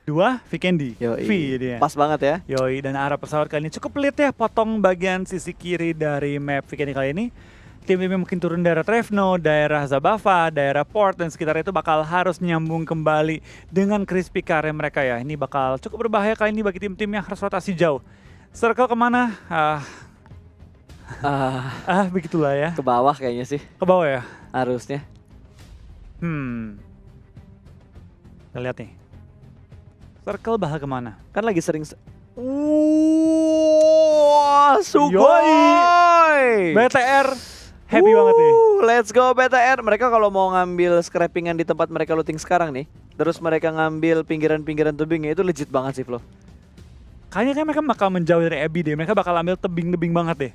2 Vikendi. Yoi. V dia. Pas banget ya. Yoi, dan arah pesawat kali ini cukup pelit ya, potong bagian sisi kiri dari map Vikendi kali ini. Tim-tim yang mungkin turun daerah Trevno, daerah Zabava, daerah Port, dan sekitar itu bakal harus nyambung kembali dengan crispy car mereka ya. Ini bakal cukup berbahaya kali ini bagi tim-tim yang harus rotasi jauh. Circle kemana? Begitulah ya. Ke bawah kayaknya sih Ke bawah ya. harusnya. Kita lihat nih. Circle bakal kemana? Kan lagi sering Wah, Sugoi. BTR happy banget nih. Let's go BTR. Mereka kalau mau ngambil scrappingan di tempat mereka looting sekarang nih, terus mereka ngambil pinggiran-pinggiran tebingnya, itu legit banget sih, Flo. Kayaknya kan mereka bakal menjauh dari Abby deh. Mereka bakal ambil tebing-tebing banget deh.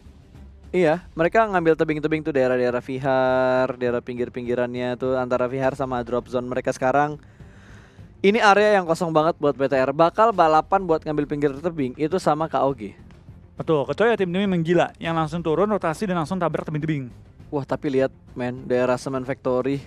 Iya, mereka ngambil tebing-tebing tuh daerah-daerah Vihar, daerah pinggir-pinggirannya tuh antara Vihar sama drop zone mereka sekarang. Ini area yang kosong banget buat BTR. Bakal balapan buat ngambil pinggir tebing itu sama KOG. Betul, kecuali ya tim-tim yang gila, yang langsung turun, rotasi, dan langsung tabrak tebing-tebing. Wah, tapi lihat men, daerah Semen Factory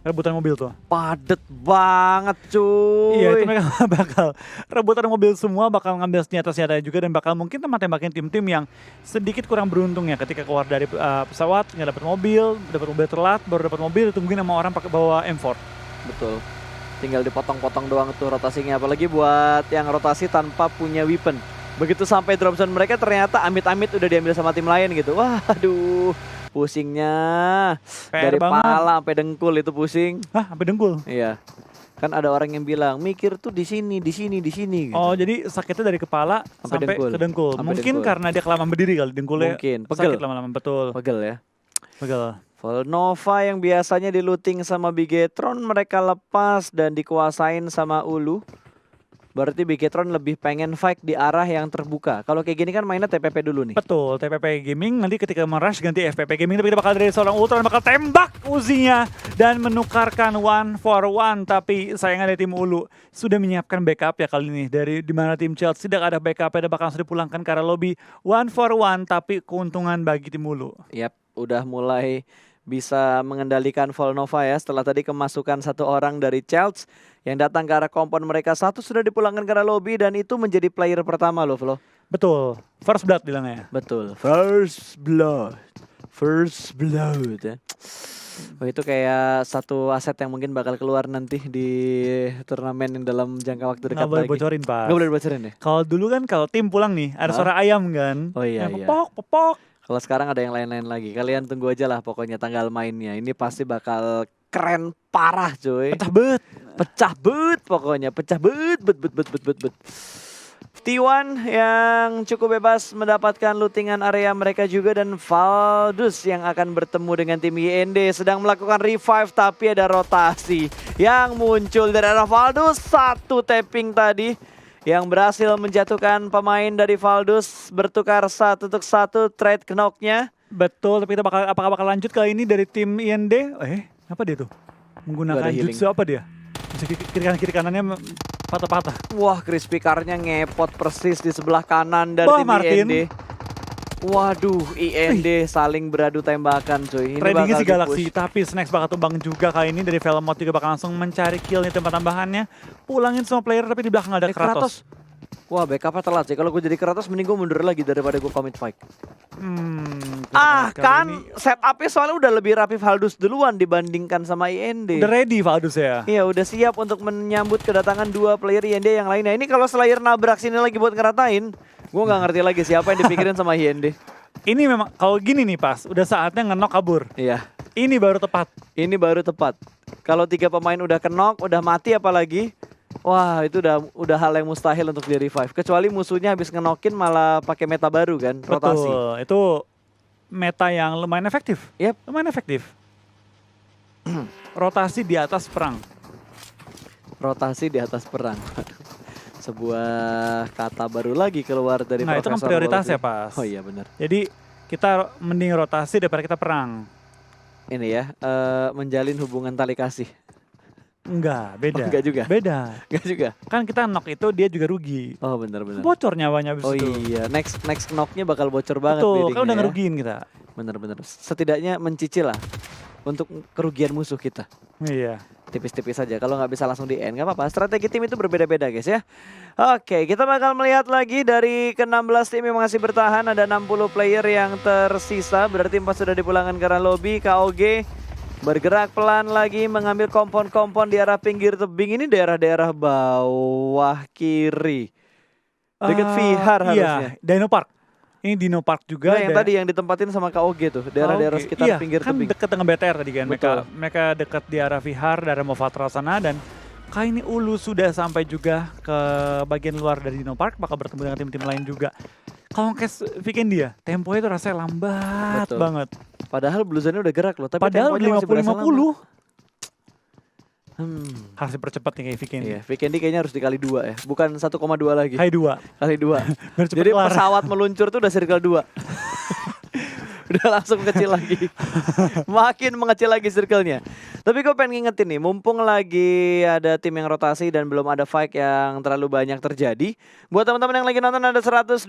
Rebutan mobil tuh. padet banget cuy. Iya, itu mereka bakal rebutan mobil semua, bakal ngambil senjata-senjata juga, dan bakal mungkin tembakin tim-tim yang sedikit kurang beruntung ya ketika keluar dari pesawat, nggak dapat mobil telat, baru dapat mobil, ditungguin sama orang pakai bawa M4. Betul. Tinggal dipotong-potong doang tuh rotasinya. Apalagi buat yang rotasi tanpa punya weapon. Begitu sampai drop zone mereka ternyata amit-amit udah diambil sama tim lain gitu. Waduh, pusingnya. PR Dari banget. pala sampai dengkul itu pusing. Hah, sampai dengkul. Iya. Kan ada orang yang bilang mikir tuh di sini gitu. Oh, jadi sakitnya dari kepala sampai dengkul. ke dengkul. Sampai Mungkin dengkul. karena dia kelamaan berdiri kali, dengkulnya Mungkin. Pegel. sakit lama-lama, betul. Pegel ya. Pegel. Volnova yang biasanya di looting sama Bigetron mereka lepas dan dikuasain sama Ulu. Berarti Bigetron lebih pengen fight di arah yang terbuka. Kalau kayak gini kan mainnya TPP dulu nih. Betul, TPP Gaming nanti ketika merush ganti FPP Gaming, tapi kita bakal dari seorang Ultra dan bakal tembak Uzinya dan menukarkan 1-for-1. Tapi sayangnya dari tim Ulu sudah menyiapkan backup ya kali ini, dari dimana tim Chelsea tidak ada backup dan bakal langsung dipulangkan ke arah lobby 1-for-1, tapi keuntungan bagi tim Ulu. Yap, udah mulai bisa mengendalikan Volnova ya setelah tadi kemasukan satu orang dari Chelsea yang datang ke arah kompon mereka. Satu sudah dipulangkan ke arah lobby dan itu menjadi player pertama loh, Flo. Betul, first blood bilangnya. Betul, first blood ya. Oh, itu kayak satu aset yang mungkin bakal keluar nanti di turnamen yang dalam jangka waktu dekat Nggak boleh lagi. bocorin, Pak. Nggak boleh bocorin ya? Kalau dulu kan kalau tim pulang nih ada suara ayam kan. Oh iya, Yang iya. popok. Kalau sekarang ada yang lain-lain lagi. Kalian tunggu aja lah pokoknya tanggal mainnya. Ini pasti bakal keren parah cuy. Pecah bet pokoknya. Pecah bet. T1 yang cukup bebas mendapatkan lootingan area mereka juga. Dan Valdus yang akan bertemu dengan tim YND sedang melakukan revive. Tapi ada rotasi yang muncul dari arah Valdus. Satu tapping tadi yang berhasil menjatuhkan pemain dari Valdus, bertukar 1-1 trade knock-nya. Betul, tapi kita apakah bakal lanjut kali ini dari tim IND? Apa dia tuh? Menggunakan jutsu apa dia? Kiri kanannya patah-patah. Wah, crispy car-nya ngepot persis di sebelah kanan dari tim Martin. IND. Waduh, IND saling beradu tembakan cuy. Ini Tradingnya si bakal Galaxy, di-push. tapi Snax bakal tumbang juga kali ini. Dari Velmot juga bakal langsung mencari kill nih tempat tambahannya. Pulangin semua player, tapi di belakang ada Kratos. Wah, backupnya telat sih. Kalau gue jadi Kratos mending gue mundur lagi daripada gue commit fight. Kan setupnya soalnya udah lebih rapi Valdus duluan dibandingkan sama IND. Udah ready Valdus ya? Iya, udah siap untuk menyambut kedatangan dua player IND yang lainnya. Ini kalau Slayer nabrak sini lagi buat ngeratain, gue nggak ngerti lagi siapa yang dipikirin sama IND. Ini memang kalau gini nih pas, udah saatnya ngenok kabur. Iya. Ini baru tepat. Ini baru tepat. Kalau 3 pemain udah kenok, udah mati apalagi, wah itu udah hal yang mustahil untuk di revive. Kecuali musuhnya habis ngenokin malah pakai meta baru kan, rotasi. Betul, itu meta yang lumayan efektif. Yep. Lumayan efektif. Rotasi di atas perang. Rotasi di atas perang. Sebuah kata baru lagi keluar dari Nah itu kan Profesor prioritas Wolfie. ya pas. Oh iya benar. Jadi kita mending rotasi daripada kita perang. Ini ya, menjalin hubungan tali kasih. Enggak, beda. Oh, enggak juga? Beda. Enggak juga? Kan kita knock itu dia juga rugi. Oh benar-benar. Bocor nyawanya abis Oh itu. iya, next knock-nya bakal bocor banget. Betul, kan biddingnya udah ya. ngerugiin kita. Bener-bener. Setidaknya mencicil lah untuk kerugian musuh kita. Iya. tipis-tipis saja. Kalau nggak bisa langsung di end, nggak apa-apa. Strategi tim itu berbeda-beda guys ya. Oke, kita bakal melihat lagi dari ke-16 tim yang masih bertahan. Ada 60 player yang tersisa. Berarti 4 sudah dipulangkan ke arah lobby. KOG bergerak pelan lagi mengambil kompon-kompon di arah pinggir tebing. Ini daerah-daerah bawah kiri. Dekat Vihar harusnya. Iya, Dino Park. Ini Dino Park juga. Nah, yang tadi yang ditempatin sama KOG tuh, daerah-daerah sekitar iya, pinggir kan tebing. dekat dengan BTR tadi kan. Betul. Mereka dekat di arah Vihar, daerah Mofatra sana, dan kali ini Ulu sudah sampai juga ke bagian luar dari Dino Park, bakal bertemu dengan tim-tim lain juga. Kalau Cash Weekend dia, temponya itu rasanya lambat Betul. banget. Padahal Blue Zone udah gerak loh, tapi Padahal temponya masih berasa 50-50. lama. Harus dipercepat nih kayak Weekend. Iya, Vikendi kayaknya harus dikali 2 ya, bukan 1,2 lagi. Hai 2. Kali 2. Biar cepet Jadi kelar. pesawat meluncur tuh udah circle 2. Udah langsung kecil lagi. Makin mengecil lagi circle-nya. Tapi gue pengen ngingetin nih, mumpung lagi ada tim yang rotasi dan belum ada fight yang terlalu banyak terjadi. Buat teman-teman yang lagi nonton ada 126.000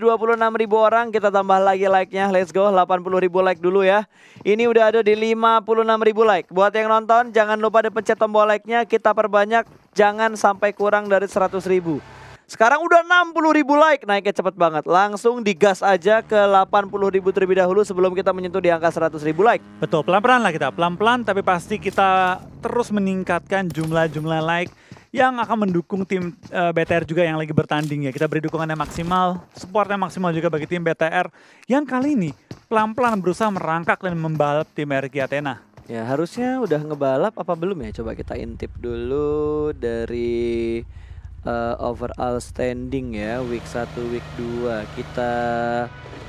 orang, kita tambah lagi like-nya. Let's go, 80.000 like dulu ya. Ini udah ada di 56.000 like. Buat yang nonton jangan lupa dipencet tombol like-nya, kita perbanyak, jangan sampai kurang dari 100.000. Sekarang udah 60.000 like, naiknya cepet banget. Langsung digas aja ke 80.000 terlebih dahulu sebelum kita menyentuh di angka 100.000 like. Betul, pelan-pelan lah kita. Pelan-pelan tapi pasti kita terus meningkatkan jumlah like yang akan mendukung tim BTR juga yang lagi bertanding ya. Kita beri dukungan yang maksimal, supportnya maksimal juga bagi tim BTR yang kali ini pelan-pelan berusaha merangkak dan membalap tim RG Athena. Ya harusnya udah ngebalap apa belum ya? Coba kita intip dulu dari overall standing ya, week 1, week 2. Kita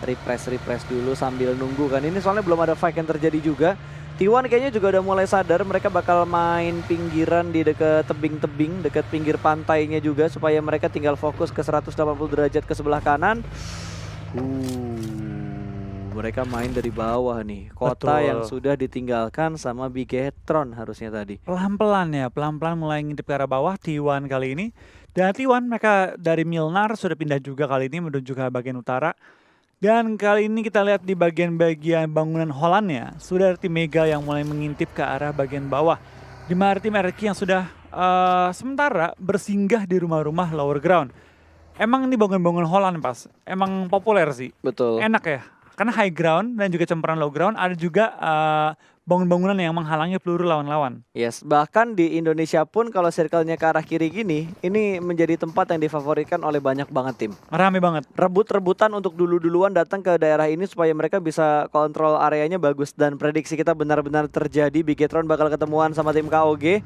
refresh dulu sambil nunggu kan. Ini soalnya belum ada fight yang terjadi juga. T1 kayaknya juga udah mulai sadar mereka bakal main pinggiran di dekat tebing-tebing, dekat pinggir pantainya juga supaya mereka tinggal fokus ke 180 derajat ke sebelah kanan. Mereka main dari bawah nih. Kota Betul. yang sudah ditinggalkan sama Bigetron harusnya tadi. Pelan-pelan ya, pelan-pelan mulai ngintip ke arah bawah T1 kali ini. Dan T1 mereka dari Milnar sudah pindah juga kali ini menuju ke bagian utara. Dan kali ini kita lihat di bagian-bagian bangunan Hollandnya sudah ada tim Mega yang mulai mengintip ke arah bagian bawah. Di mana tim RQ yang sudah sementara bersinggah di rumah-rumah lower ground. Emang ini bangunan-bangunan Holland pas, emang populer sih. Betul. Enak ya, karena high ground dan juga cemperan low ground, ada juga bangunan-bangunan yang menghalangi peluru lawan-lawan. Yes, bahkan di Indonesia pun kalau circle-nya ke arah kiri gini, ini menjadi tempat yang difavoritkan oleh banyak banget tim. Rame banget. Rebut-rebutan untuk duluan datang ke daerah ini supaya mereka bisa kontrol areanya bagus. Dan prediksi kita benar-benar terjadi, Bigetron bakal ketemuan sama tim KOG.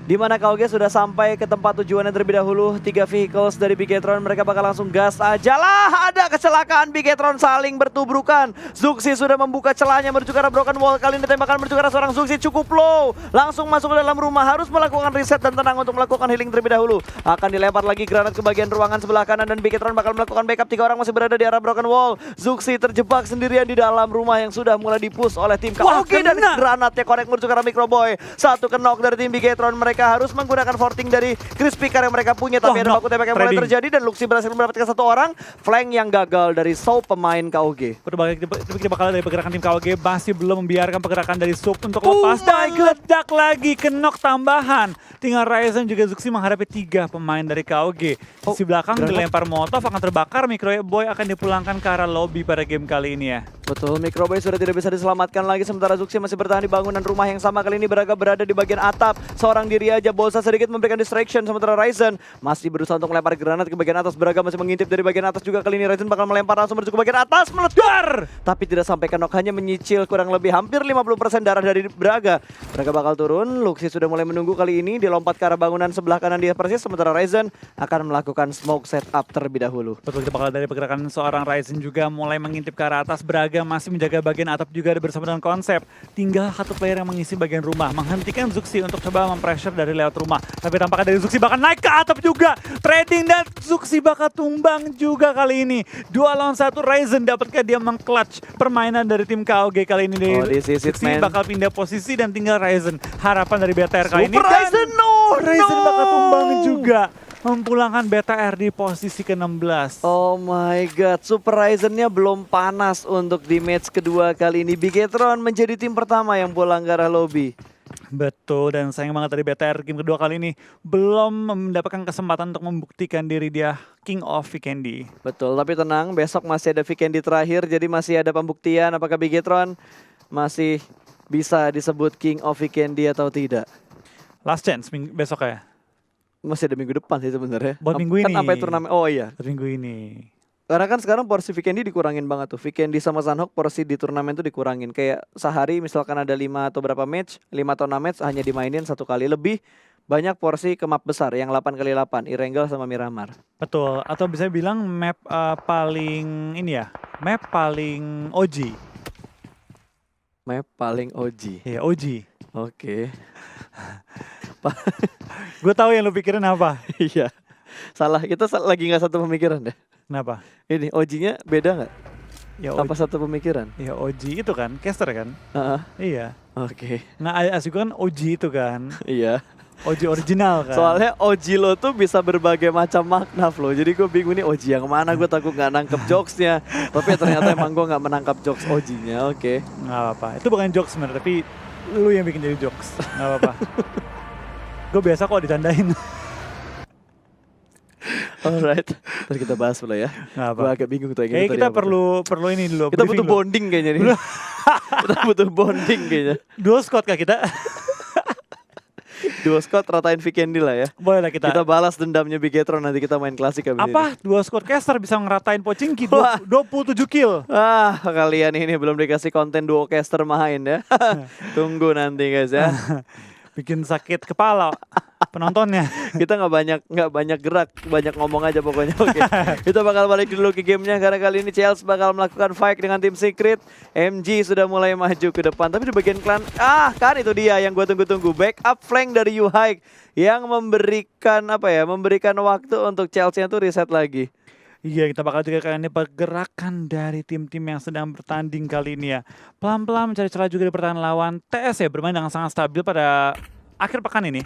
Di mana KOG sudah sampai ke tempat tujuannya terlebih dahulu. 3 vehicles dari Bigetron, mereka bakal langsung gas aja lah. Ada kecelakaan, Bigetron saling bertubrukan. Zuxi sudah membuka celahnya menuju ke arah broken wall. Kali ini tembakan menuju ke arah seorang Zuxi cukup low. Langsung masuk ke dalam rumah, harus melakukan reset dan tenang untuk melakukan healing terlebih dahulu. Akan dilempar lagi granat ke bagian ruangan sebelah kanan dan Bigetron bakal melakukan backup. 3 orang masih berada di arah broken wall. Zuxi terjebak sendirian di dalam rumah yang sudah mulai dipush oleh tim KOG. Dan granatnya connect menuju ke arah Microboy. Satu knock dari tim Bigetron. Mereka harus menggunakan forting dari Crispy Car yang mereka punya, tapi ada baku tembak yang mulai terjadi dan Luxi berhasil mendapatkan 1 orang. Flank yang gagal dari Soap pemain KOG. Kita bakal dari pergerakan tim KOG masih belum membiarkan pergerakan dari Soap untuk lepas dan ledak lagi ke knock tambahan. Tinggal Ryzen juga Zuxi menghadapi 3 pemain dari KOG. Di belakang dilempar molotov akan terbakar, Microboy akan dipulangkan ke arah lobby pada game kali ini ya. Betul, Microboy sudah tidak bisa diselamatkan lagi sementara Zuxi masih bertahan di bangunan rumah yang sama. Kali ini berada di bagian atap. Seorang diri aja Bolsa sedikit memberikan distraction sementara Ryzen masih berusaha untuk melempar granat ke bagian atas. Braga masih mengintip dari bagian atas juga. Kali ini Ryzen bakal melempar langsung menuju ke bagian atas, meledar! Tapi tidak sampai ke knock, hanya menyicil kurang lebih hampir 50% darah dari Braga. Braga bakal turun, Luxi sudah mulai menunggu kali ini. Dilompat ke arah bangunan sebelah kanan dia persis, sementara Ryzen akan melakukan smoke setup terlebih dahulu. Betul, kita bakal dari pergerakan seorang Ryzen juga mulai mengintip ke arah atas. Braga masih menjaga bagian atap juga bersama dengan konsep. Tinggal 1 player yang mengisi bagian rumah, menghentikan Zuxi untuk coba mempressure dari lewat rumah. Tapi tampaknya dari Zuxi bakal naik ke atap juga. Trading dan Zuxi bakal tumbang juga kali ini. 2 lawan 1, Ryzen dapatkah dia meng-clutch permainan dari tim KOG kali ini. Zuxi bakal pindah posisi dan tinggal Ryzen. Harapan dari BTR kali ini. Ryzen, Ryzen bakal tumbang juga. Mempulangkan BTR di posisi ke-16. Oh my god, Super Ryzen-nya belum panas untuk di match kedua kali ini. Bigetron menjadi tim pertama yang pulang ke arah lobby. Betul, dan sayang banget tadi BTR game kedua kali ini belum mendapatkan kesempatan untuk membuktikan diri dia King of Vikendi. Betul, tapi tenang, besok masih ada Vikendi terakhir, jadi masih ada pembuktian apakah Bigetron masih bisa disebut King of Vikendi atau tidak. Last chance besok ya? Masih ada minggu depan sih sebenarnya. Buat minggu ini. Kan sampai turnamen, oh iya. Buat minggu ini. Karena kan sekarang porsi Vikendi dikurangin banget tuh. Vikendi sama Sunhawk porsi di turnamen tuh dikurangin. Kayak sehari misalkan ada 5 atau berapa match, 5 atau 6 match hanya dimainin 1 kali. Lebih banyak porsi ke map besar yang 8x8, Erangel sama Miramar. Betul, atau bisa bilang map paling ini ya, map paling OG. Map paling OG. Iya, OG. Oke. Gue tahu yang lu pikirin apa. Iya. Salah, kita lagi nggak satu pemikiran deh. Kenapa? Ini OG-nya beda nggak? Ya Apa satu pemikiran? Ya OG itu kan, caster kan? Heeh. Iya. Oke. Nah, asli gue kan OG itu kan. Iya. OG original kan. Soalnya OG lo tuh bisa berbagai macam makna Flo. Jadi gue bingung nih OG yang mana, gue takut nggak nangkep jokesnya. Tapi ternyata emang gue nggak menangkap jokes OG-nya. Oke. Nggak apa-apa. Itu bukan jokes sebenarnya, tapi lu yang bikin jadi jokes. Nggak apa-apa. Gue biasa kok ditandain. Alright. Terus kita bahas dulu ya. Nggak apa. Gue agak bingung tuh. Kayaknya kita perlu ini dulu. Kita briefing butuh dulu. bonding kayaknya nih. Kita butuh bonding kayaknya. Dual squad kah kita? Duo squad ratain Vikendi lah ya. Boleh lah kita. Kita balas dendamnya Bigetron, nanti kita main klasik abis Apa? ini. Dua squad caster bisa ngeratain Pochinki Wah. 27 kill. Kalian ini belum dikasih konten duo caster main ya. Tunggu nanti guys ya. Bikin sakit kepala penontonnya. Kita nggak banyak gerak, banyak ngomong aja pokoknya. Oke. Kita bakal balik dulu ke gamenya karena kali ini Chelsea bakal melakukan fight dengan tim Secret. MG sudah mulai maju ke depan, tapi di bagian klan, kan itu dia yang gue tunggu-tunggu, backup flank dari Yuhaik yang memberikan memberikan waktu untuk Chelsea itu reset lagi. Iya, kita bakal juga kali ini pergerakan dari tim-tim yang sedang bertanding kali ini ya. Pelan-pelan mencari celah juga di pertahanan lawan. TS ya bermain dengan sangat stabil pada akhir pekan ini.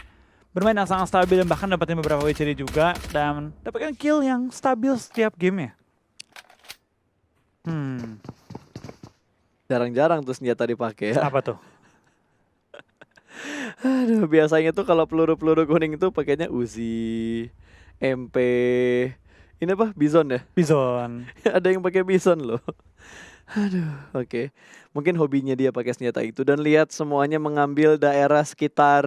Bermain dengan sangat stabil dan bahkan dapatin beberapa WCD juga. Dan dapatkan kill yang stabil setiap game ya. Jarang-jarang tuh senjata dipakai ya. Apa tuh? Aduh, biasanya tuh kalau peluru-peluru kuning itu pakainya Uzi, MP. Ini apa? Bison ya? Bison. Ada yang pakai Bison loh. Aduh, oke. Mungkin hobinya dia pakai senjata itu, dan lihat semuanya mengambil daerah sekitar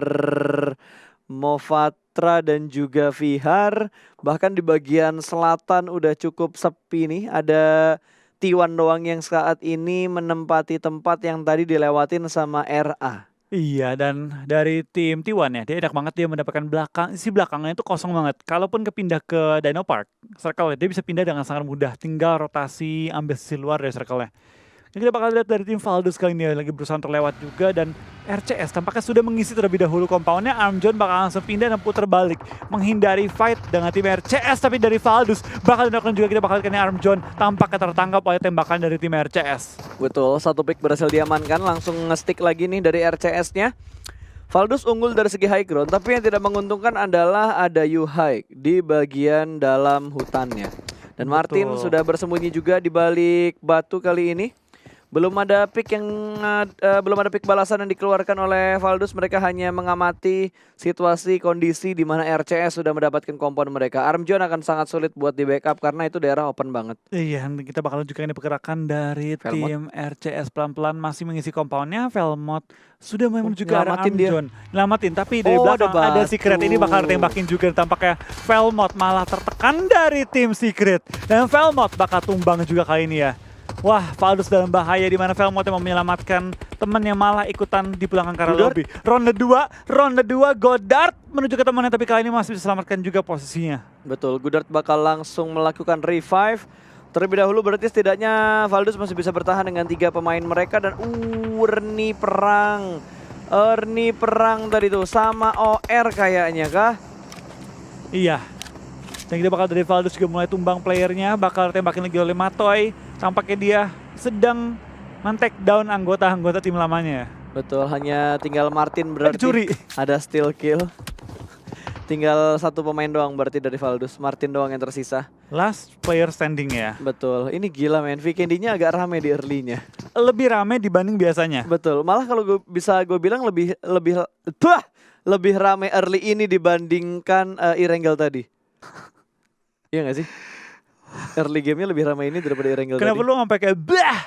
Mofatra dan juga Vihar. Bahkan di bagian selatan udah cukup sepi nih. Ada T1 doang yang saat ini menempati tempat yang tadi dilewatin sama RA. Iya, dan dari tim T1 ya, dia enak banget dia mendapatkan isi belakangnya itu kosong banget. Kalaupun kepindah ke Dino Park, circle dia bisa pindah dengan sangat mudah. Tinggal rotasi, ambil sisi luar dari circle-nya. Yang kita bakal lihat dari tim Valdus kali ini lagi berusaha terlewat juga, dan RCS tampaknya sudah mengisi terlebih dahulu compound-nya. Armjon bakal langsung pindah dan putar balik menghindari fight dengan tim RCS, tapi dari Valdus bakal dilakukan juga. Kita bakal lihat Armjon tampaknya tertangkap oleh tembakan dari tim RCS. Betul, satu pick berhasil diamankan, langsung nge-stick lagi nih dari RCS-nya. Valdus unggul dari segi high ground, tapi yang tidak menguntungkan adalah ada Yuhaik di bagian dalam hutannya. Dan Martin sudah bersembunyi juga di balik batu kali ini. Belum ada pick balasan yang dikeluarkan oleh Valdus. Mereka hanya mengamati situasi kondisi di mana RCS sudah mendapatkan kompon mereka. Armjon akan sangat sulit buat di backup karena itu daerah open banget. Iya, kita bakal juga ini pergerakan dari tim RCS pelan-pelan masih mengisi compoundnya. Velmot sudah menuju ke arah Armjon. Nyelamatin, tapi dari belakang ada Secret. Ini bakal tembakin juga. Tampaknya Velmot malah tertekan dari tim Secret. Dan Velmot bakal tumbang juga kali ini ya. Wah, Valdus dalam bahaya di mana Velmot yang mau menyelamatkan teman yang malah ikutan dipulangkan ke arah lobby. Ronde 2, Godard menuju ke temannya, tapi kali ini masih bisa selamatkan juga posisinya. Betul, Godard bakal langsung melakukan revive. Terlebih dahulu berarti setidaknya Valdus masih bisa bertahan dengan 3 pemain mereka. Dan Ernie perang tadi tuh sama OR kayaknya kah? Iya. Dan kita bakal dari Valdus juga mulai tumbang playernya, bakal tembakin lagi oleh Matoy. Tampaknya dia sedang men-take down anggota-anggota tim lamanya. Betul, hanya tinggal Martin berarti Curi. ada steal kill. Tinggal satu pemain doang berarti dari Valdus, Martin doang yang tersisa. Last player standing ya. Betul, ini gila men, Vikendi-nya agak rame di early-nya. Lebih rame dibanding biasanya. Betul, malah kalau gue bilang lebih rame early ini dibandingkan Irengel tadi. Iya gak sih? Early game-nya lebih ramai ini daripada Irengel tadi. Kenapa lu sampai kayak bah?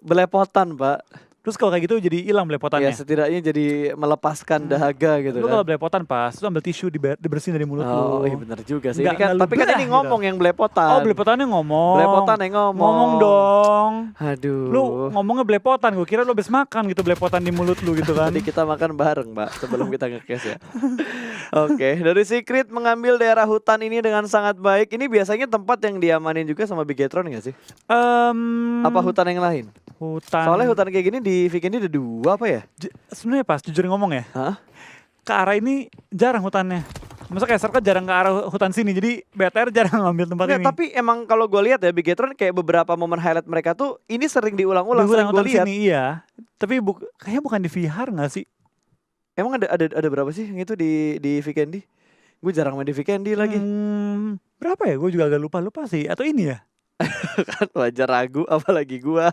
Belepotan, Pak. Terus kalau kayak gitu jadi hilang Ya belepotannya. setidaknya jadi melepaskan dahaga gitu Lu kan. kalau belepotan pas, lu ambil tisu dibersihin dari mulut Oh lu. iya bener juga sih. Nggak- Ini kan, nggak lu tapi kan bah ini gitu. ngomong yang belepotan. Oh belepotannya ngomong. Belepotan yang ngomong. Ngomong dong. Aduh. Lu ngomongnya belepotan, gue kira lu habis makan gitu belepotan di mulut lu gitu kan. Tadi kita makan bareng, Mbak, sebelum kita nge-case ya. Oke, dari Secret mengambil daerah hutan ini dengan sangat baik. Ini biasanya tempat yang diamanin juga sama Bigetron gak sih? Apa hutan yang lain? Hutan. Soalnya hutan kayak gini di Vikendi ada 2 apa ya? Sebenarnya pas jujur ngomong ya, Hah? ke arah ini jarang hutannya. Masa kayak Serka jarang ke arah hutan sini, jadi BTR jarang ngambil tempat Nggak, ini. tapi emang kalau gue lihat ya Bigetron kayak beberapa momen highlight mereka tuh ini sering diulang-ulang, Di sering gue hutan lihat. sini iya, tapi kayaknya bukan di Vihar nggak sih? Emang ada berapa sih yang itu di Vikendi? Gue jarang main di Vikendi lagi. Berapa ya? Gue juga agak lupa sih. Atau ini ya? Kan wajar ragu apalagi gue.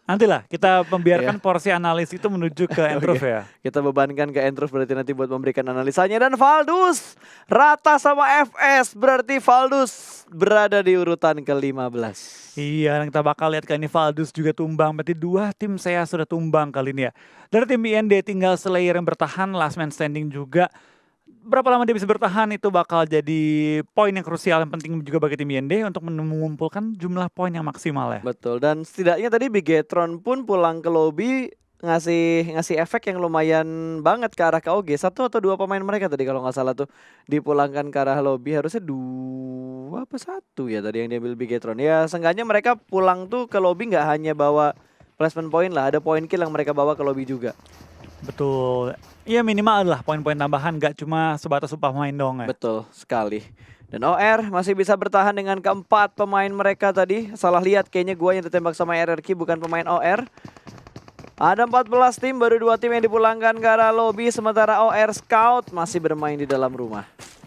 Nantilah kita membiarkan porsi analis itu menuju ke Entrove ya. Kita bebankan ke Entrove berarti nanti buat memberikan analisanya. Dan Valdus rata sama FS, berarti Valdus berada di urutan ke-15. Iya, dan kita bakal lihat kan ini Valdus juga tumbang. Berarti 2 tim saya sudah tumbang kali ini ya. Dari tim IND tinggal Slayer yang bertahan, last man standing juga. Berapa lama dia bisa bertahan itu bakal jadi poin yang krusial, yang penting juga bagi tim IND untuk mengumpulkan jumlah poin yang maksimal ya. Betul, dan setidaknya tadi Bigetron pun pulang ke lobby ngasih efek yang lumayan banget ke arah KOG. 1 atau 2 pemain mereka tadi kalau nggak salah tuh dipulangkan ke arah lobby, harusnya 2 apa 1 ya tadi yang diambil Bigetron. Ya seenggaknya mereka pulang tuh ke lobby nggak hanya bawa placement point lah, ada point kill yang mereka bawa ke lobby juga. Betul. Iya minimal adalah poin-poin tambahan, gak cuma sebatas upah pemain doang ya. Betul sekali. Dan OR masih bisa bertahan dengan keempat pemain mereka tadi. Salah lihat kayaknya gua yang ditembak sama RRQ bukan pemain OR. Ada 14 tim, baru 2 tim yang dipulangkan ke arah lobby. Sementara OR Scout masih bermain di dalam rumah.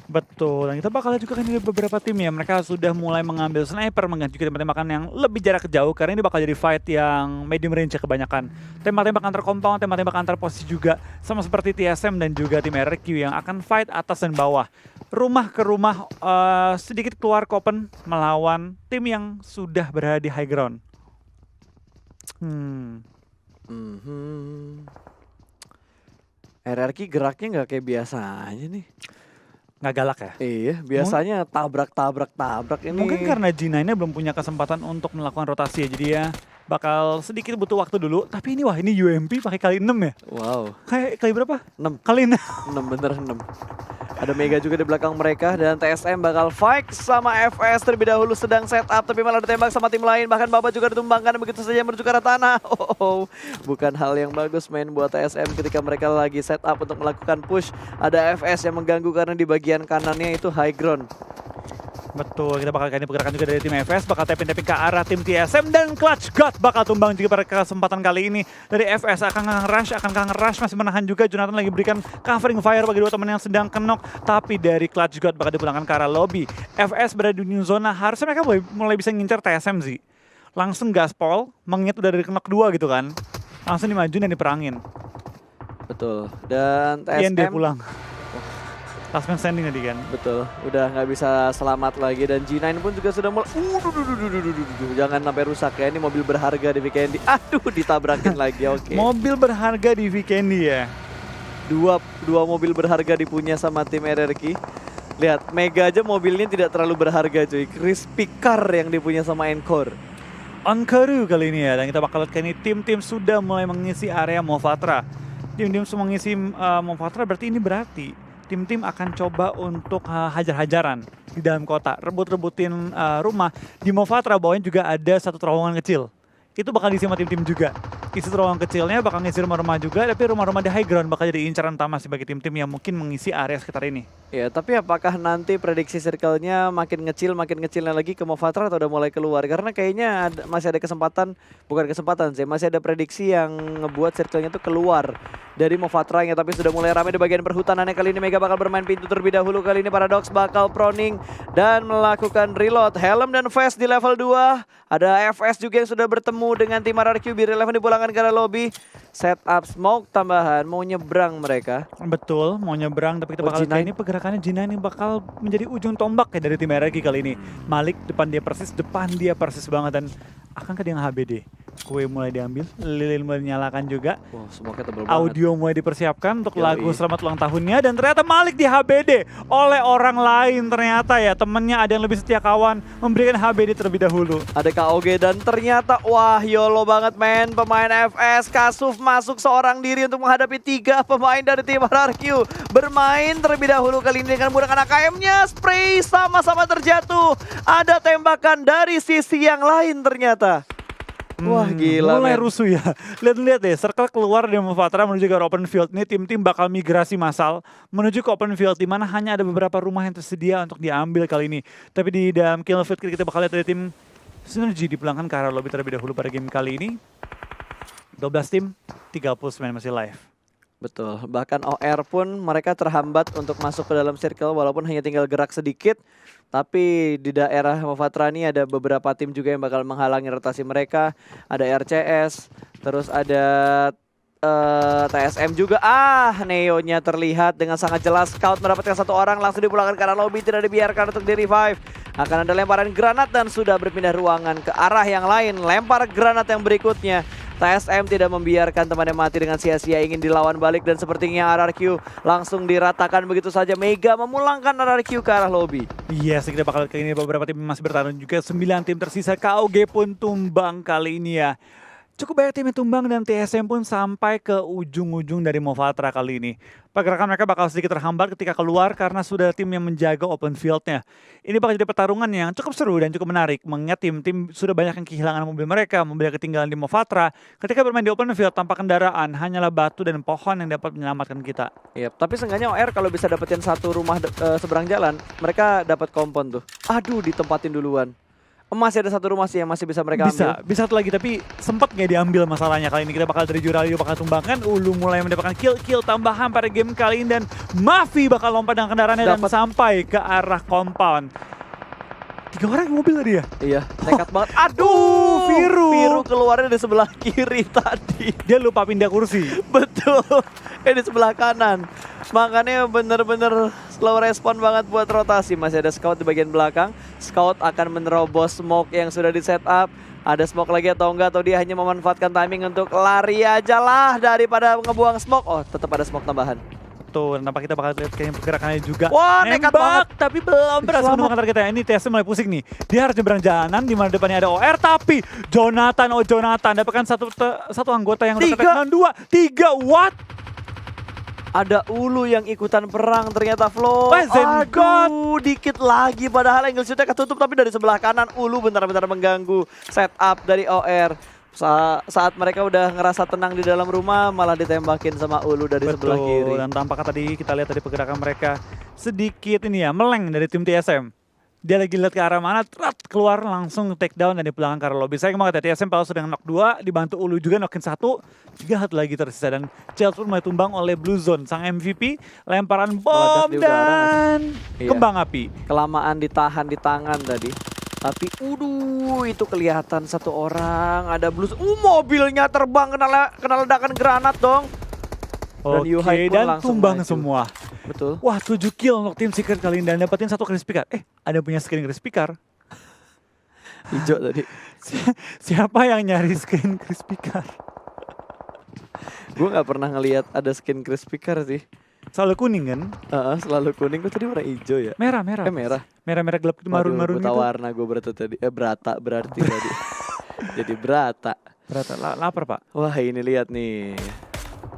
Betul, dan kita bakal lihat juga kan ini beberapa tim ya, mereka sudah mulai mengambil sniper, mengganti juga tembak-tembakan yang lebih jarak jauh, karena ini bakal jadi fight yang medium range kebanyakan. Tembak-tembak antar compound, tembak-tembak antar posisi juga, sama seperti TSM dan juga tim RRQ yang akan fight atas dan bawah. Rumah ke rumah, sedikit keluar ke open melawan tim yang sudah berada di high ground. RRQ geraknya nggak kayak biasanya nih. Nggak galak ya? Iya, biasanya tabrak ini. Mungkin karena G9-nya belum punya kesempatan untuk melakukan rotasi ya, jadi ya bakal sedikit butuh waktu dulu. Tapi ini wah ini UMP pakai kali 6 ya? Wow. Kayak kali berapa? 6. Kali 6. 6 bener 6. Ada Mega juga di belakang mereka dan TSM bakal fight sama FS terlebih dahulu sedang setup tapi malah ditembak sama tim lain, bahkan Baba juga ditumbangkan begitu saja menuju ke arah tanah. Bukan hal yang bagus main buat TSM ketika mereka lagi setup untuk melakukan push. Ada FS yang mengganggu karena di bagian kanannya itu high ground. Betul, kita bakal kali ini pergerakan juga dari tim FS, bakal tapping-tapping ke arah tim TSM dan Clutch God bakal tumbang juga pada kesempatan kali ini. Dari FS akan nge-rush, masih menahan juga. Jonathan lagi berikan covering fire bagi 2 teman yang sedang kenok, tapi dari Clutch God bakal dipulangkan ke arah lobby. FS berada di new zona, harusnya mereka mulai bisa ngincar TSM sih. Langsung gaspol, mengingat udah dari kenok 2 gitu kan. Langsung dimajuin dan diperangin. Betul, dan TSM dia pulang. Last man standing tadi kan. Betul, udah nggak bisa selamat lagi dan G9 pun juga sudah mulai. Jangan sampai rusak ya, ini mobil berharga di Vikendi. Aduh, ditabrakin lagi. Oke. Mobil berharga di Vikendi ya. Dua mobil berharga dipunya sama tim RRQ. Lihat, Mega aja mobilnya tidak terlalu berharga cuy. Crispy Car yang dipunya sama Encore. Onkaru kali ini ya, dan kita bakal lihat ini tim-tim sudah mulai mengisi area Mofatra. Tim-tim semua mengisi Mofatra berarti ini berarti tim-tim akan coba untuk hajar-hajaran di dalam kota, rebut-rebutin rumah. Di Mofatra bawahnya juga ada satu terowongan kecil. Itu bakal diisi sama tim-tim juga. isi ruang kecilnya bakal ngisi rumah-rumah juga, tapi rumah-rumah di high ground bakal jadi incaran utama sih bagi tim-tim yang mungkin mengisi area sekitar ini. Ya, tapi apakah nanti prediksi circle-nya makin ngecilnya lagi ke Movatra atau udah mulai keluar? Karena kayaknya masih ada kesempatan, bukan kesempatan sih, masih ada prediksi yang ngebuat circle-nya tuh keluar dari Movatranya. Tapi sudah mulai ramai di bagian perhutanannya. Kali ini Mega bakal bermain pintu terlebih dahulu. Kali ini Paradox bakal proning dan melakukan reload. Helm dan Vest di level 2. Ada FS juga yang sudah bertemu dengan tim RRQ. Biar Eleven dipulangkan ke arah lobby. Setup smoke tambahan, mau nyebrang mereka. Betul, mau nyebrang, tapi kita bakal lihat ini pergerakannya G9 ini bakal menjadi ujung tombak ya dari tim RRQ kali ini. Malik depan dia persis banget, dan akankah dia nge-HBD? Kue mulai diambil, lilin mulai dinyalakan juga. Wow, smoke-nya tebel banget. Audio mulai dipersiapkan untuk lagu selamat ulang tahunnya, dan ternyata Malik di HBD oleh orang lain. Ternyata ya temennya ada yang lebih setia kawan, memberikan HBD terlebih dahulu. Ada KOG dan ternyata wah YOLO banget men, pemain FS Kasuf masuk seorang diri untuk menghadapi 3 pemain dari tim RRQ. Bermain terlebih dahulu kali ini dengan menggunakan AKM-nya, spray sama-sama terjatuh. Ada tembakan dari sisi yang lain ternyata. Wah gila mulai men. rusuh ya. Lihat deh, circle keluar dari Movatra menuju ke open field. Ini tim-tim bakal migrasi massal menuju ke open field, di mana hanya ada beberapa rumah yang tersedia untuk diambil kali ini. Tapi di dalam kill feed kita bakal lihat ada tim Synergy dipulangkan ke arah lobby terlebih dahulu pada game kali ini. 12 tim, 30 pemain masih live. Betul, bahkan OR pun mereka terhambat untuk masuk ke dalam circle walaupun hanya tinggal gerak sedikit. Tapi di daerah Movatra ini ada beberapa tim juga yang bakal menghalangi rotasi mereka. Ada RCS, terus ada TSM juga. Neo-nya terlihat dengan sangat jelas. Scout mendapatkan 1 orang, langsung dipulangkan ke arah lobby, tidak dibiarkan untuk di-revive. Akan ada lemparan granat dan sudah berpindah ruangan ke arah yang lain. Lempar granat yang berikutnya. TSM tidak membiarkan temannya mati dengan sia-sia, ingin dilawan balik dan sepertinya RRQ langsung diratakan begitu saja. Mega memulangkan RRQ ke arah lobby. Yes, kita bakal kali ini beberapa tim masih bertarung juga. 9 tim tersisa, KOG pun tumbang kali ini ya. Cukup banyak tim yang tumbang dan TSM pun sampai ke ujung-ujung dari Movatra kali ini. Pergerakan mereka bakal sedikit terhambat ketika keluar karena sudah tim yang menjaga open fieldnya. Ini bakal jadi pertarungan yang cukup seru dan cukup menarik. Mengingat tim-tim sudah banyak yang kehilangan mobil mereka, mobil yang ketinggalan di Movatra. Ketika bermain di open field tanpa kendaraan, hanyalah batu dan pohon yang dapat menyelamatkan kita. Yep, tapi seenggaknya OR kalau bisa dapetin 1 rumah seberang jalan, mereka dapat kompon tuh. Aduh, ditempatin duluan. Masih ada 1 rumah sih yang masih bisa mereka ambil. Bisa satu lagi, tapi sempat nggak diambil masalahnya. Kali ini kita bakal dari Juralio bakal tumbangkan. Ulu mulai mendapatkan kill tambahan pada game kali ini, dan Mavi bakal lompat dengan kendaraannya dan sampai ke arah compound. 3 orang mobil tadi ya? Iya, nekat banget. Aduh, Viru keluarnya di sebelah kiri tadi. Dia lupa pindah kursi. Betul, di sebelah kanan. Makanya bener-bener slow respon banget buat rotasi. Masih ada scout di bagian belakang. Scout akan menerobos smoke yang sudah di setup. Ada smoke lagi atau enggak, atau dia hanya memanfaatkan timing untuk lari aja lah daripada ngebuang smoke. Oh, tetap ada smoke tambahan. Tuh, nampak kita bakal lihat kayaknya pergerakannya juga. Wah, nekat banget. Tapi belum berhasil menemukan targetnya. Ini TSM mulai pusing nih. Dia harus nyebrang jalanan di mana depannya ada OR, tapi Jonathan dapatkan satu anggota yang udah ketekan 2, 3, what? Ada Ulu yang ikutan perang ternyata Flo. Aduh, dikit lagi padahal angle shootnya ketutup, tapi dari sebelah kanan Ulu benar-benar mengganggu setup dari OR. Saat mereka udah ngerasa tenang di dalam rumah, malah ditembakin sama Ulu dari sebelah kiri. Dan tampaknya tadi kita lihat dari pergerakan mereka sedikit ini ya, meleng dari tim TSM. Dia lagi lihat ke arah mana, keluar langsung take down dan dipulangkan ke arah lobby. Sayang banget ya, TSM sudah knock 2, dibantu Ulu juga knockin 1, 3 lagi tersisa. Dan Chelsea pun mulai tumbang oleh Blue Zone, sang MVP, lemparan bom dan kembang api. Kelamaan ditahan di tangan tadi. Tapi itu kelihatan 1 orang, ada Blue Zone. Mobilnya terbang kena ledakan granat dong. Oke, dan tumbang semua. Betul. Wah, 7 kill untuk tim Secret kali ini dan dapetin 1 crispy car. Ada punya skin crispy car. Hijau tadi. Siapa yang nyari skin crispy car? Gue gak pernah ngelihat ada skin crispy car sih. Selalu kuning kan? Selalu kuning. Gue tadi warna hijau ya? Merah. Merah. Merah gelap itu, marun-marun gitu. itu. Warna gue berata berarti tadi. Jadi berata. Lapar Pak. Wah, ini lihat nih.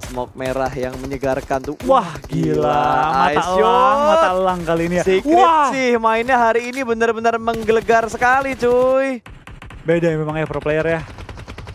Smoke merah yang menyegarkan tuh. Wah, gila. Mata elang kali ini ya. Secret sih mainnya hari ini benar-benar menggelegar sekali cuy. Beda ya memang ya pro player ya.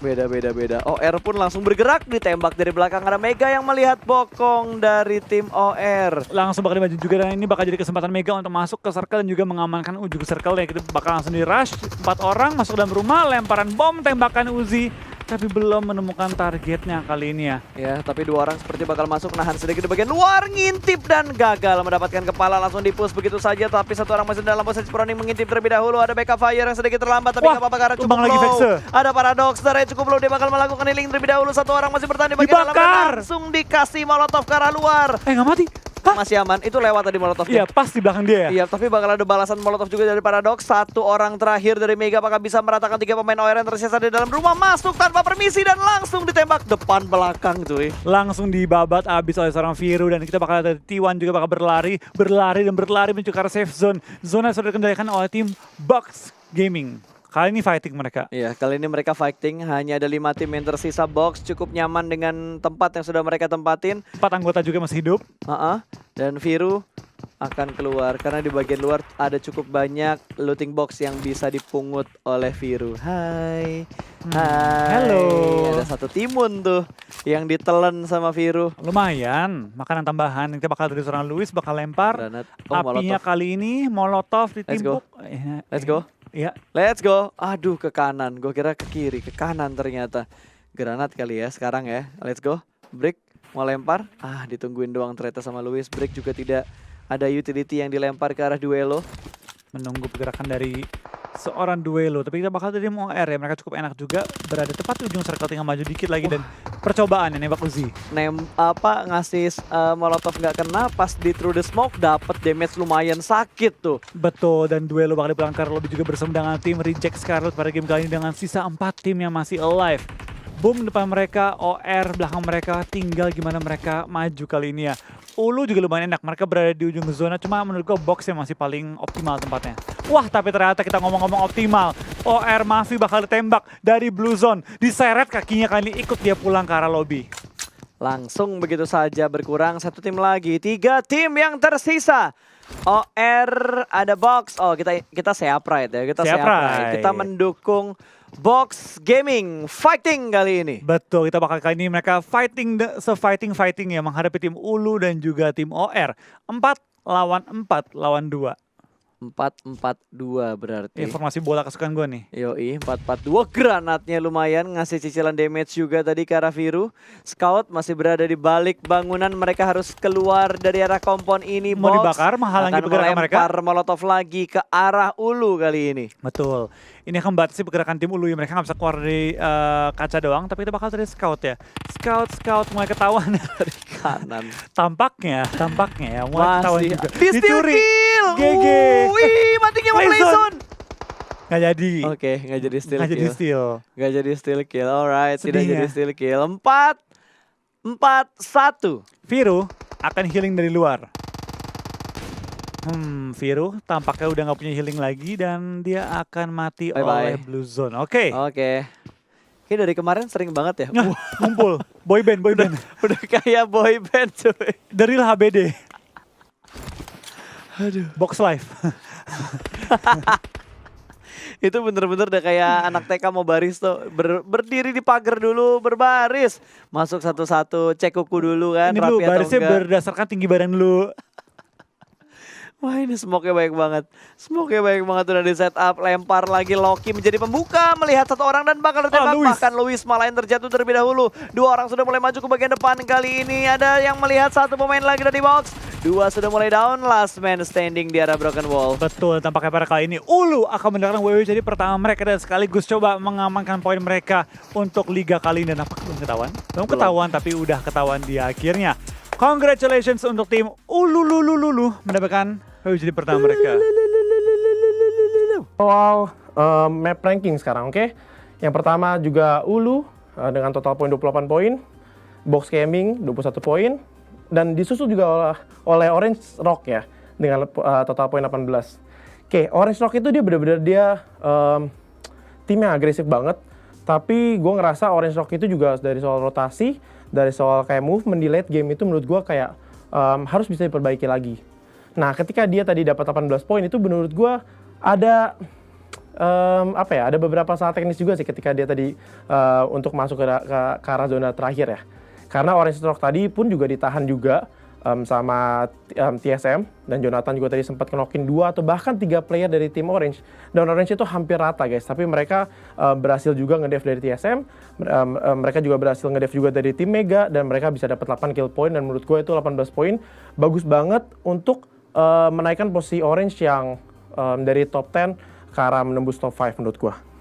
Beda. OR pun langsung bergerak, ditembak dari belakang. Ada Mega yang melihat bokong dari tim OR. Langsung bakal dimaju juga dan ini bakal jadi kesempatan Mega untuk masuk ke circle dan juga mengamankan ujung circle ya. Kita bakal langsung di rush, 4 orang masuk dalam rumah, lemparan bom, tembakan Uzi. Tapi belum menemukan targetnya kali ini ya. Ya, tapi 2 orang seperti bakal masuk, nahan sedikit di bagian luar, ngintip dan gagal mendapatkan kepala, langsung dipush begitu saja. Tapi 1 orang masih dalam posisi Proning mengintip terlebih dahulu. Ada backup fire yang sedikit terlambat, tapi Wah, nggak apa-apa karena cukup tumbang lagi low. Vexe. Ada Paradox, darahnya cukup low, dia bakal melakukan healing terlebih dahulu. 1 orang masih bertahan di bagian dalam dan Dibakar. langsung dikasih molotov ke arah luar. Nggak mati. Hah? Masih aman, itu lewat tadi molotovnya. Iya, pas di belakang dia ya. Iya, tapi bakal ada balasan molotov juga dari Paradox. 1 orang terakhir dari Mega apakah bisa meratakan 3 pemain OR yang tersisa di dalam rumah, masuk tanpa permisi dan langsung ditembak depan belakang cuy. Langsung dibabat abis oleh seorang Viru dan kita bakal ada T1 juga bakal berlari menuju ke arah safe zone. Zona sudah dikendalikan oleh tim Box Gaming. Kali ini fighting mereka. Iya, kali ini mereka fighting, hanya ada 5 tim yang tersisa. Box cukup nyaman dengan tempat yang sudah mereka tempatin. 4 anggota juga masih hidup. Dan Viru akan keluar karena di bagian luar ada cukup banyak looting box yang bisa dipungut oleh Viru. Hai. Halo. Ada 1 timun tuh yang ditelen sama Viru. Lumayan, makanan tambahan. Kita bakal dari seorang Luis bakal lempar. Granat. Apinya Molotov. kali ini Molotov ditimpuk. Let's go. Iya. Let's go. Aduh, ke kanan. Gue kira ke kiri, ke kanan ternyata. Granat kali ya sekarang ya. Let's go. Break mau lempar. Ditungguin doang ternyata sama Luis. Break juga tidak ada utility yang dilempar ke arah duelo. Menunggu pergerakan dari seorang duelo. Tapi kita bakal dari OR ya. Mereka cukup enak juga. Berada tepat di ujung circle, tinggal maju dikit lagi. Dan percobaan yang nembak Uzi. Ngasih molotov nggak kena, pas di through the smoke dapat damage lumayan sakit tuh. Betul, dan duelo bakal dipelang Carlo juga bersama dengan tim Reject Scarlet pada game kali ini dengan sisa 4 tim yang masih alive. Boom depan mereka, OR belakang mereka, tinggal gimana mereka maju kali ini ya. Ulu juga lumayan enak, mereka berada di ujung zona, cuma menurut gue box yang masih paling optimal tempatnya. Wah, tapi ternyata kita ngomong-ngomong optimal, OR Mavi bakal ditembak dari blue zone, diseret kakinya kali ini, ikut dia pulang ke arah lobby. Langsung begitu saja berkurang 1 tim lagi, 3 tim yang tersisa. OR ada box. Kita Seapride ya, kita Seapride. Kita mendukung Box Gaming fighting kali ini. Betul, kita bakal kali ini mereka fighting ya menghadapi tim Ulu dan juga tim OR. 4 lawan 2. 4-4-2 berarti. Informasi bola kesukaan gue nih. Yoi, 4-4-2. Granatnya lumayan, ngasih cicilan damage juga tadi ke arah Viru. Scout masih berada di balik bangunan. Mereka harus keluar dari arah kompon ini. Mau dibakar, menghalangi pergerakan mereka. Akan melempar molotov lagi ke arah Ulu kali ini. Betul. Ini akan membatasi pergerakan tim Ulu ya. Mereka nggak bisa keluar dari kaca doang. Tapi kita bakal dari Scout ya. Scout mulai ketahuan dari kanan. Tampaknya ya. Mulai ketahuan juga. Dicuri. GG. Wih, matinya mau Playzone. Nggak jadi. Oke, nggak jadi steal Nggak kill. jadi steal. Nggak jadi steal kill. Alright, tidak Sedih jadi ya. steal kill. 4-4-1. Viru akan healing dari luar. Viru tampaknya udah nggak punya healing lagi dan dia akan mati oleh Blue Zone. Oke. Oke, dari kemarin sering banget ya. Ngumpul. Boyband. Udah kayak boyband cuy. Dari HBD. Aduh. Box Life. Itu bener-bener udah kayak anak TK mau baris tuh. Berdiri di pagar dulu, berbaris. Masuk satu-satu, cek kuku dulu kan. Ini dulu rapi atau barisnya enggak. berdasarkan tinggi badan dulu. Wah, ini smoke-nya baik banget. Smoke-nya baik banget udah di setup. Lempar lagi Loki menjadi pembuka. Melihat 1 orang dan bakal ditembak. Bahkan Luis malah yang terjatuh terlebih dahulu. 2 orang sudah mulai maju ke bagian depan. Kali ini ada yang melihat 1 pemain lagi dari box. 2 sudah mulai down. Last man standing di arah broken wall. Betul, tampaknya pada kali ini Ulu akan mendapatkan WW jadi pertama mereka dan sekaligus coba mengamankan poin mereka untuk liga kali ini. Dan apakah belum ketahuan? Belum ketahuan, tapi udah ketahuan di akhirnya. Congratulations untuk tim Ulu mendapatkan WW jadi pertama mereka. Soal map ranking sekarang, oke? Yang pertama juga Ulu dengan total poin 28 poin, Box Gaming 21 poin, dan disusul juga oleh Orange Rock ya dengan total poin 18. Oke, Orange Rock itu dia benar-benar tim yang agresif banget, tapi gue ngerasa Orange Rock itu juga dari soal rotasi, dari soal kayak movement di late game itu menurut gue kayak harus bisa diperbaiki lagi. Nah, ketika dia tadi dapat 18 poin itu menurut gue ada apa ya, ada beberapa salah teknis juga sih ketika dia tadi untuk masuk ke arah zona terakhir ya. Karena Orange Rock tadi pun juga ditahan juga sama TSM, dan Jonathan juga tadi sempat knock-in 2 atau bahkan 3 player dari tim Orange. Dan Orange itu hampir rata guys, tapi mereka berhasil juga nge-dev dari TSM, mereka juga berhasil nge-dev juga dari tim Mega, dan mereka bisa dapat 8 kill point, dan menurut gue itu 18 poin bagus banget untuk menaikkan posisi Orange yang dari top 10 ke arah menembus top 5 menurut gue.